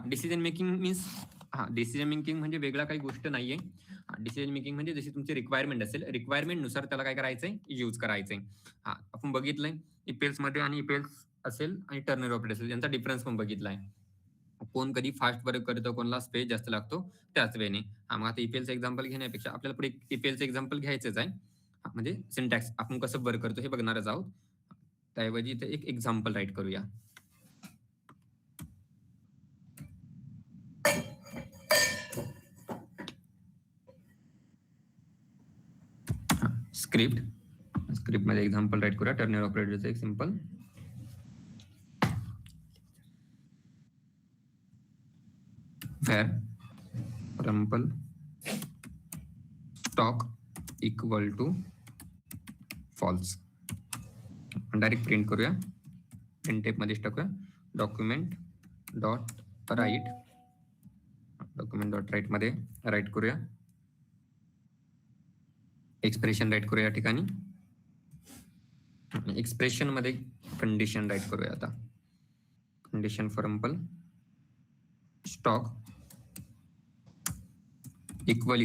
Decision making means decision making म्हणजे वेगळा काही गोष्ट नाहीये. डिसिजन मेकिंग म्हणजे जशी तुमची रिक्वायरमेंट असेल, रिक्वायरमेंट नुसार त्याला काय करायचंय, यूज करायचंय. आपण बघितलंय इपेल्स मध्ये आणि इपेल्स असेल आणि टर्नरी ऑपरेटर असेल यांचा डिफरन्स पण बघितलाय. कोण कधी फास्ट वर्क करतं, कोणाला स्पेस जास्त लागतो त्याच वेने. मग आता ईपीएलचं एक्झाम्पल घेण्यापेक्षा आपल्याला पुढे ईपीएलचं एक्झाम्पल घ्यायचंच आहे. म्हणजे सिंटॅक्स आपण कसं वर्क करतो हे बघणारच आहोत. त्याऐवजी इथे एक एक्झाम्पल राईट करूया. स्क्रिप्ट मध्ये एक्झाम्पल राईट करूया. टर्नरी ऑपरेटरचं एक simple. where example stock equal to false. Direct print करूया. प्रिंट टेप मध्ये टाकूया. डॉक्युमेंट डॉट राईट मध्ये राईट करूया. एक्सप्रेशन राईट करूया या ठिकाणी. एक्सप्रेशन मध्ये कंडिशन राईट करूया. आता condition for example stock equal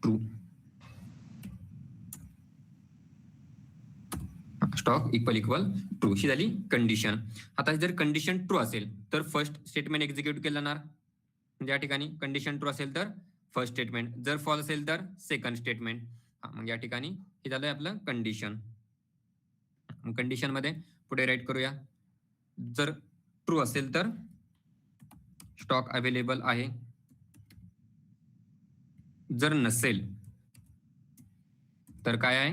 true. Stock equal true ही झाली कंडिशन. आता जर कंडिशन ट्रू असेल तर फर्स्ट स्टेटमेंट एक्झिक्यूट केलं जाणार. म्हणजे या ठिकाणी कंडिशन ट्रू असेल तर फर्स्ट स्टेटमेंट, जर फॉल्स असेल तर सेकंड स्टेटमेंट. मग या ठिकाणी हे झालंय आपलं कंडिशन. कंडिशन मध्ये पुढे राईट करूया. जर ट्रू असेल तर स्टॉक अवेलेबल आहे. जर नसेल तर काय आहे?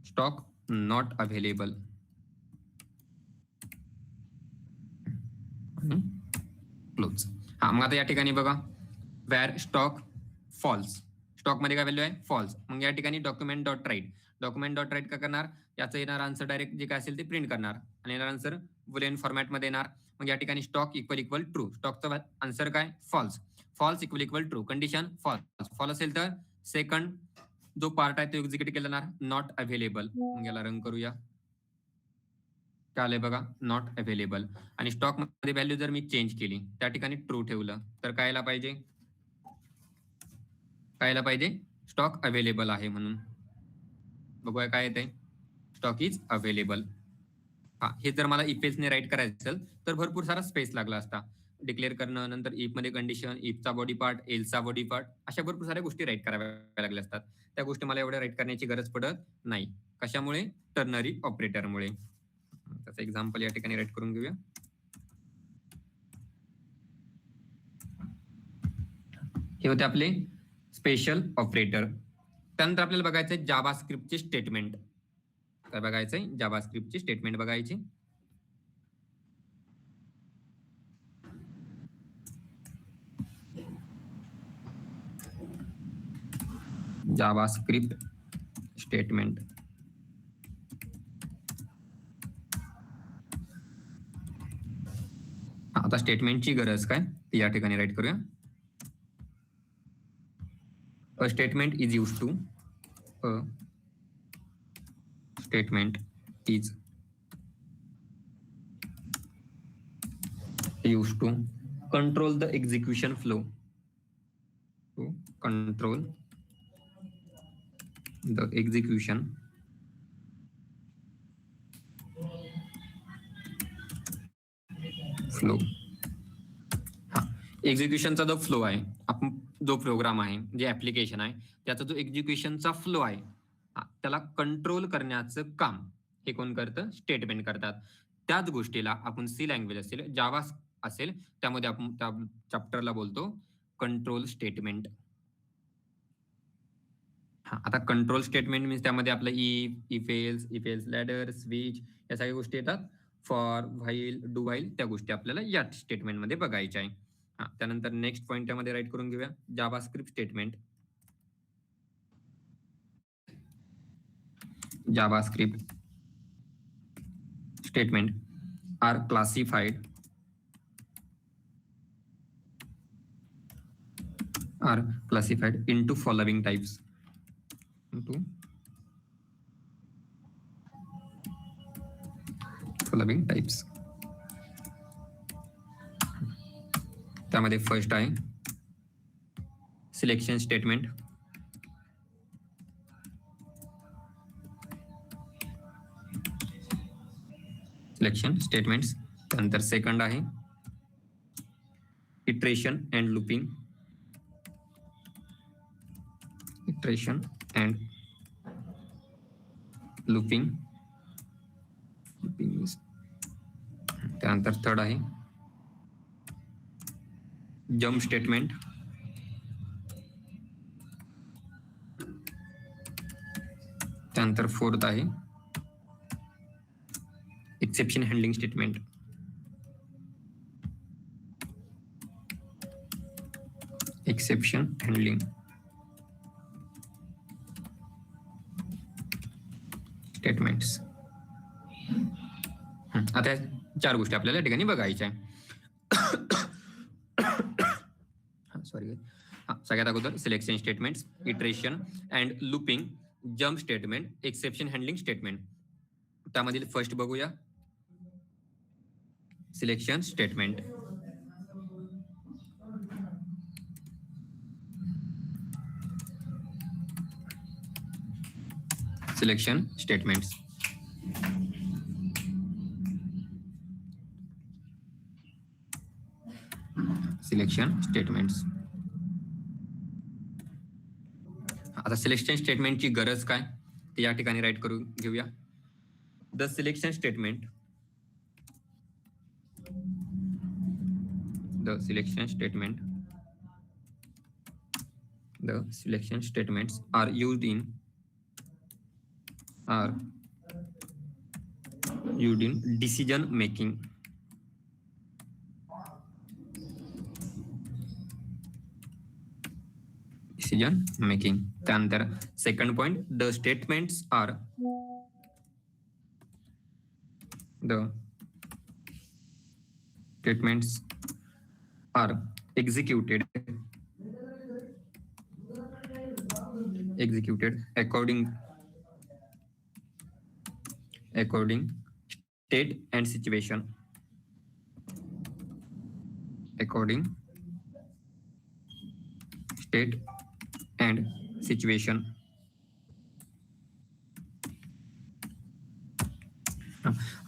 Stock not available. क्लोज. मग आता या ठिकाणी बघा वॅर स्टॉक फॉल्स. स्टॉक मध्ये काय व्हॅल्यू आहे? फॉल्स. मग या ठिकाणी डॉक्युमेंट डॉट राईट काय करणार? याचं येणार आन्सर डायरेक्ट जे काय असेल ते प्रिंट करणार आणि येणार आन्सर बुलियन फॉर्मॅट मध्ये येणार. मग या ठिकाणी स्टॉक इक्वल ट्रू. स्टॉकचा आन्सर काय? False equal true. Condition false असेल तर सेकंड जो पार्ट आहे तो एक्झिक्यूट केला जाणार नॉट अवेलेबल. मग याला रन करूया. काय आलंय बघा नॉट अवेलेबल. आणि स्टॉक मध्ये व्हॅल्यू जर मी चेंज केली त्या ठिकाणी ट्रू ठेवलं तर काय यायला पाहिजे? स्टॉक अवेलेबल आहे म्हणून. बघूया काय येते? Stock is available. हे जर मला इफेल्सने राईट करायचं असेल तर भरपूर सारा स्पेस लागला असता. डिक्लेअर करणं, नंतर इफ मध्ये कंडिशन, इफचा बॉडी पार्ट, एलचा बॉडी पार्ट, अशा भरपूर साऱ्या गोष्टी राईट कराव्या लागल्या असतात. त्या गोष्टी मला एवढ्या राईट करण्याची गरज पडत नाही. कशामुळे? टर्नरी ऑपरेटरमुळे. त्याचं एक्झाम्पल या ठिकाणी राईट करून घेऊया. हे होते आपले स्पेशल ऑपरेटर. त्यानंतर आपल्याला बघायचंय जावास्क्रिप्टची स्टेटमेंट. काय बघायचंय? जावास्क्रिप्टची स्टेटमेंट बघायची. JavaScript statement. आता स्टेटमेंटची गरज काय ती या ठिकाणी राईट करूया. A statement is used to control the execution flow. To control the execution flow. एक्झिक्युशनचा जो फ्लो आहे, आपण जो प्रोग्राम आहे, जे ऍप्लिकेशन आहे, त्याचा जो एक्झिक्युशनचा फ्लो आहे त्याला कंट्रोल करण्याचं काम हे कोण करतं? स्टेटमेंट करतात. त्याच गोष्टीला आपण सी लँग्वेज असेल, जावा असेल, त्यामध्ये आपण त्या चॅप्टरला बोलतो कंट्रोल स्टेटमेंट. आता कंट्रोल स्टेटमेंट मीन्स त्यामध्ये आपलं इफ एल्स लॅडर, स्विच या सगळ्या गोष्टी येतात. फॉर, व्हाईल, डू व्हाईल त्या गोष्टी आपल्याला या स्टेटमेंट मध्ये बघायच्या आहे. त्यानंतर नेक्स्ट पॉइंट त्यामध्ये राईट करून घेऊया. JavaScript statement. JavaScript statement are classified into following types. त्यामध्ये फर्स्ट आहे सिलेक्शन स्टेटमेंट. Selection statements. त्यानंतर सेकंड आहे iteration and looping. Iteration and looping. त्यानंतर थर्ड आहे जम्प स्टेटमेंट. त्यानंतर फोर्थ आहे exception handling statement. Exception handling statements. आता चार गोष्टी आपल्याला या ठिकाणी बघायच्या आहे. सॉरी, सगळ्यात अगोदर selection statements, iteration and looping, jump statement, exception handling statement. त्यामधील फर्स्ट बघूया selection statement. Selection statements. Selection statements. आता सिलेक्शन स्टेटमेंटची गरज काय ते या ठिकाणी राईट करून घेऊया. The selection statement, the selection statement, the selection statements are used in decision making. Decision making. त्यानंतर second point, the statements are executed according state and situation. According state and situation.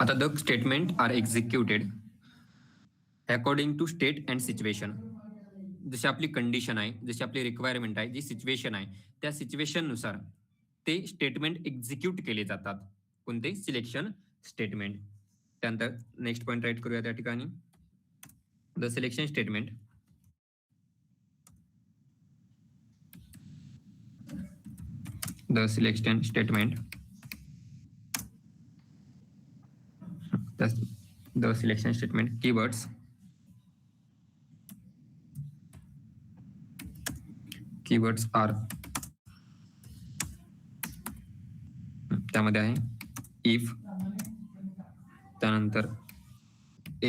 आता the statement are executed according to state and situation. जशी आपली condition आहे, जशी आपली requirement आहे, जी situation आहे, त्या सिच्युएशन नुसार ते स्टेटमेंट एक्झिक्यूट केले जातात. कोणते? Selection statement. त्यानंतर नेक्स्ट पॉइंट राईट करूया त्या ठिकाणी. The selection statement the selection statement, the selection statement keywords are त्यामध्ये आहे if, त्यानंतर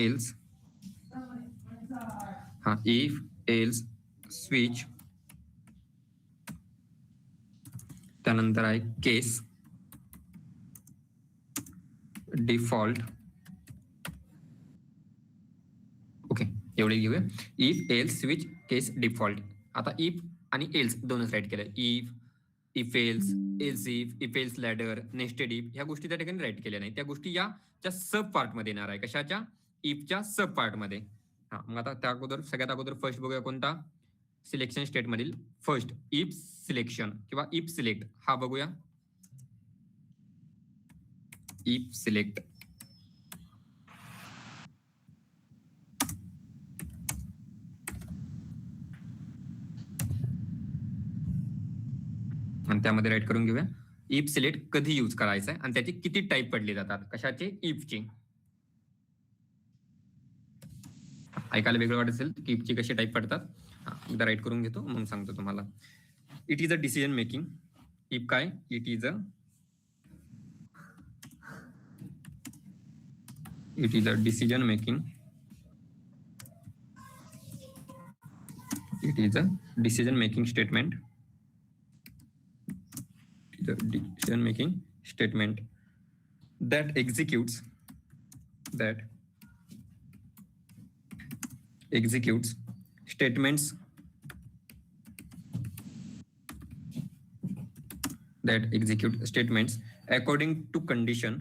else, if, else, switch, त्यानंतर आहे केस, डिफॉल्ट. ओके, एवढे घेऊया. If, else, switch, case, default. आता इफ आणि एल्स दोनच राईट केलं. If else, else if else ladder, nested if, ह्या गोष्टी त्या ठिकाणी राईट केल्या नाही. त्या गोष्टी याच्या सब पार्ट मध्ये येणार आहे. कशाच्या? इफच्या सब पार्ट मध्ये. मग आता त्या अगोदर सगळ्यात अगोदर फर्स्ट बघूया कोणता सिलेक्शन स्टेट मधील. फर्स्ट इफ सिलेक्शन किंवा इफ सिलेक्ट हा बघूया. If select. आणि त्यामध्ये राईट करून घेऊया इफ सिलेक्ट कधी यूज करायचा आहे आणि त्याचे किती टाईप पडले जातात. कशाचे? इफचे. ऐकायला वेगळं वाटत असेल की इफचे कसे टाईप पडतात. एकदा राईट करून घेतो मग सांगतो तुम्हाला. It is a decision making. If काय? It is a decision making. It is a decision making statement. The decision making statement that executes statements according to condition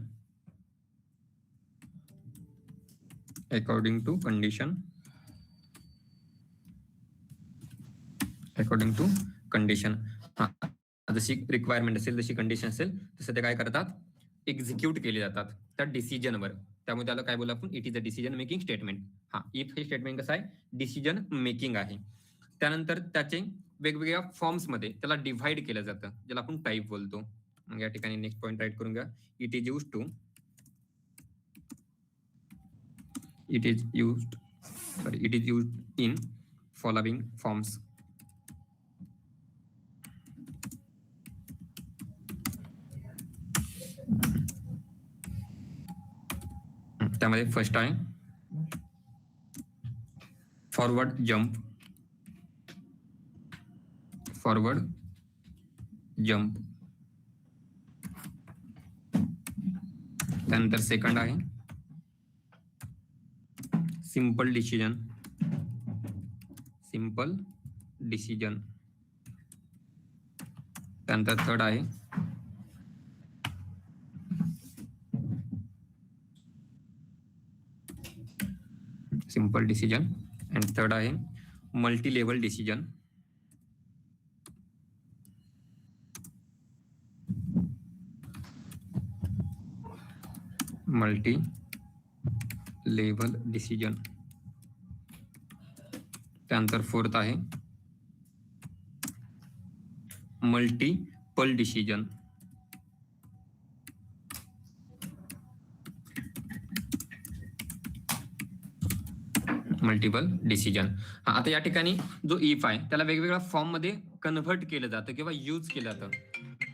according to condition, according to condition. हा, जशी requirement असेल, जशी condition असेल तसं ते काय करतात, एक्झिक्यूट केले जातात त्या डिसिजनवर. त्यामुळे त्याला काय बोलू आपण, it is a decision making statement. हा, इफ हे स्टेटमेंट कसं आहे, डिसिजन मेकिंग आहे. त्यानंतर त्याचे वेगवेगळ्या फॉर्म्स मध्ये त्याला डिव्हाइड केलं जातं, ज्याला आपण टाईप बोलतो. मग या ठिकाणी नेक्स्ट पॉइंट राईट करून घ्या. It is use to, it is used in following forms. त्यामध्ये फर्स्ट आहे फॉरवर्ड जंप, फॉरवर्ड जंप. त्यानंतर सेकंड आहे सिंपल डिसिजन, सिंपल डिसिजन. त्यानंतर थर्ड आहे सिंपल डिसिजन अँड थर्ड आहे multi level decision. Multi level decision. त्यानंतर fourth आहे multiple decision. Multiple decision. हा, आता या ठिकाणी जो इफ आहे त्याला वेगवेगळ्या फॉर्म मध्ये कन्व्हर्ट केलं जातं किंवा यूज केलं जातं.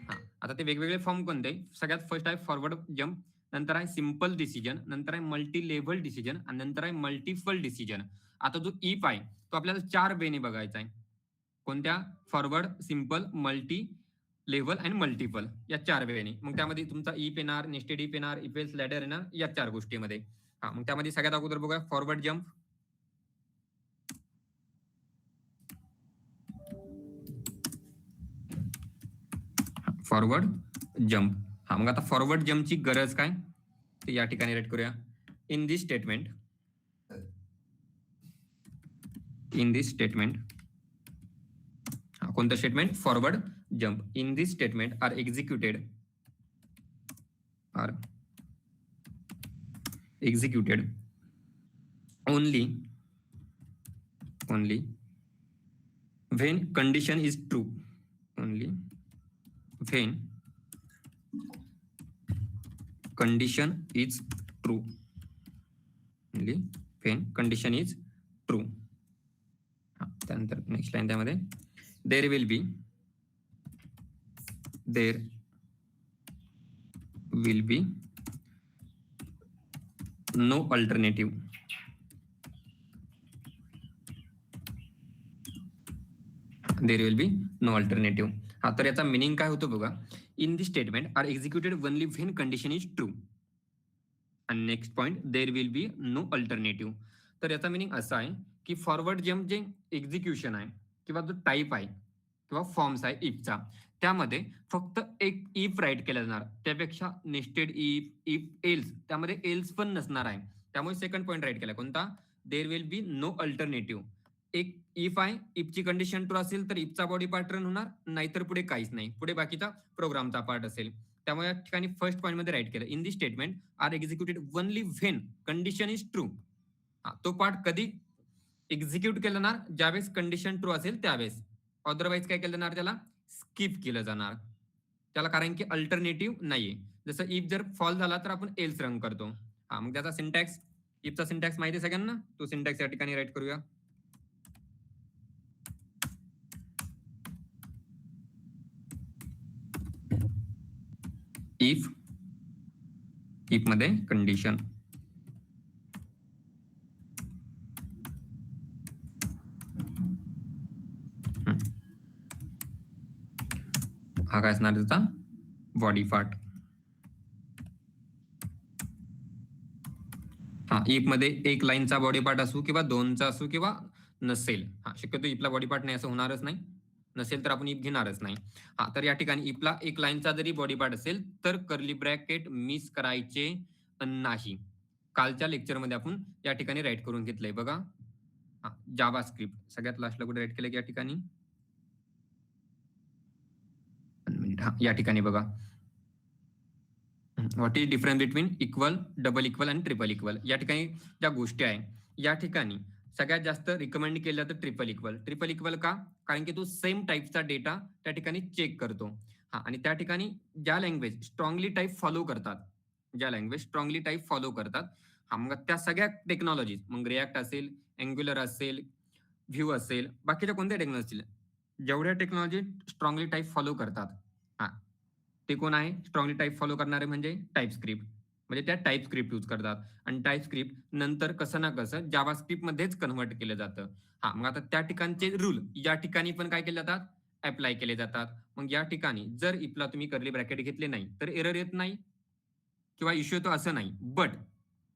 हा, आता ते वेगवेगळे फॉर्म कोणते, सगळ्यात फर्स्ट आहे फॉरवर्ड जंप, नंतर आहे सिंपल डिसिजन, नंतर आहे मल्टी लेव्हल डिसिजन आणि नंतर आहे मल्टिपल डिसिजन. आता जो इफ आहे तो आपल्याला 4 वेने बघायचा आहे. कोणत्या, फॉरवर्ड, सिंपल, मल्टी लेव्हल आणि मल्टिपल, या 4 वेने. मग त्यामध्ये तुमचा इफ येणार, नेस्टेड इफ येणार, इफ एल्स लॅडर येणार, या 4 गोष्टीमध्ये. हा, मग त्यामध्ये सगळ्यात अगोदर बघा फॉरवर्ड जंप. Forward jump. हा, मग आता फॉरवर्ड जंपची गरज काय ते या ठिकाणी राईट करूया. In this statement, in this statement, कोणतं statement, forward jump. In this statement are executed, are executed only, only when condition is true, only when condition is true, only when condition is true. त्यानंतर next line त्यामध्ये there will be no alternative, there will be no alternative. हा, तर याचा meaning काय होतो बघा, in this statement are executed only when condition is true. आणि next point there will be no alternative. तर याचा मिनिंग असा आहे की फॉरवर्ड जंप जे एक्झिक्युशन आहे किंवा जो टाईप आहे किंवा फॉर्म्स आहे इफचा, त्यामध्ये फक्त एक इफ राईट केला जाणार, त्यापेक्षा नेस्टेड इफ, इफ एल्स, त्यामध्ये एल्स पण नसणार आहे. त्यामुळे सेकंड पॉइंट राईट केला कोणता, there will be no alternative. एक इफ आहे, इफची कंडिशन ट्रू असेल तर इफचा बॉडी पार्ट रन होणार, नाहीतर पुढे काहीच नाही, पुढे बाकीचा प्रोग्रामचा पार्ट असेल. त्यामुळे या ठिकाणी फर्स्ट पॉइंट मध्ये राईट केलं, in this statement are executed only when condition is true. तो पार्ट कधी एक्झिक्यूट केला जाणार, ज्यावेळेस कंडिशन ट्रू असेल त्यावेळेस. अदरवाईज काय केलं जाणार, त्याला स्किप केलं जाणार, त्याला कारण की अल्टरनेटिव्ह नाहीये. जसं इफ जर फॉल झाला तर आपण एल्स रन करतो. हा, मग त्याचा सिंटॅक्स, इफचा सिंटॅक्स माहिती आहे सगळ्यांना, तो सिंटॅक्स या ठिकाणी राईट करूया. इफ, इफ मध्ये कंडिशन, हा काय असणार त्याचा बॉडी पार्ट. हा, इफ मध्ये एक लाईनचा बॉडी पार्ट असू किंवा 2चा असू किंवा नसेल. हा, शक्यतो इफला बॉडी पार्ट नाही असं होणारच नाही, नसेल तर आपण इफ घेणारच नाही. हा, तर या ठिकाणी इफला एक लाईनचा जरी बॉडी पार्ट असेल तर कर्ली ब्रॅकेट मिस करायचे नाही. कालच्या लेक्चरमध्ये आपण या ठिकाणी राईट करून घेतलंय बघा. जावा स्क्रिप्ट सगळ्यात लास्टला कुठे राईट केलं की या ठिकाणी या ठिकाणी बघा. What is difference between equal, double equal आणि ट्रिपल इक्वल. या ठिकाणी ज्या गोष्टी आहे या ठिकाणी सगळ्यात जास्त रिकमेंड केलं जातं ट्रिपल इक्वल. ट्रिपल इक्वल का? कारण की तो सेम टाईपचा डेटा त्या ठिकाणी चेक करतो. आणि त्या ठिकाणी ज्या लँग्वेज स्ट्रॉंगली टाईप फॉलो करतात, मग त्या सगळ्या टेक्नॉलॉजीज, मग रिॲक्ट असेल, अँग्युलर असेल, व्ह्यू असेल, बाकीच्या कोणत्या टेक्नॉलॉजी असतील, जेवढ्या टेक्नॉलॉजी स्ट्रॉंगली टाईप फॉलो करतात, ते कोण आहे? स्ट्रॉंगली टाईप फॉलो करणारे म्हणजे टाईपस्क्रिप्ट. म्हणजे त्या टाईपस्क्रिप्ट यूज करतात आणि टाईपस्क्रिप्ट नंतर कसं ना कसं जावास्क्रिप्ट मध्येच कन्व्हर्ट केलं जातं. मग आता त्या ठिकाणचे रूल या ठिकाणी पण काय केले जातात? अप्लाय केले जातात. मग या ठिकाणी जर इफला तुम्ही कर्ली ब्रॅकेट घेतले नाही तर एरर येत नाही किंवा इश्यू येतो असं नाही. बट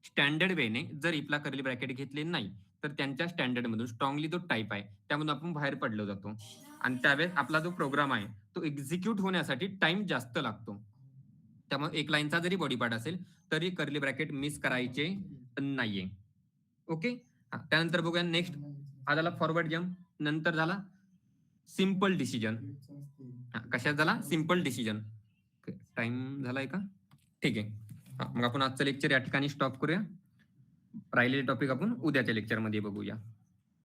स्टँडर्ड वेने जर इफला कर्ली ब्रॅकेट घेतले नाही तर त्यांच्या स्टँडर्ड मधून स्ट्रॉंगली जो टाईप आहे त्यामधून आपण बाहेर पडलो जातो आणि त्यावेळेस आपला जो प्रोग्राम आहे तो एक्झिक्यूट होण्यासाठी टाइम जास्त लागतो. त्यामुळे एक लाईनचा जरी बॉडी पार्ट असेल तरी कर्ली ब्रॅकेट मिस करायचे नाहीये. ओके. त्यानंतर बघूया नेक्स्ट. हा झाला फॉरवर्ड जम्प. नंतर झाला सिंपल डिसिजन. कशात झाला? Simple decision. टाइम झालाय का? ठीक आहे. मग आपण आजचं लेक्चर या ठिकाणी स्टॉप करूया. राहिलेले टॉपिक आपण उद्याच्या लेक्चरमध्ये बघूया.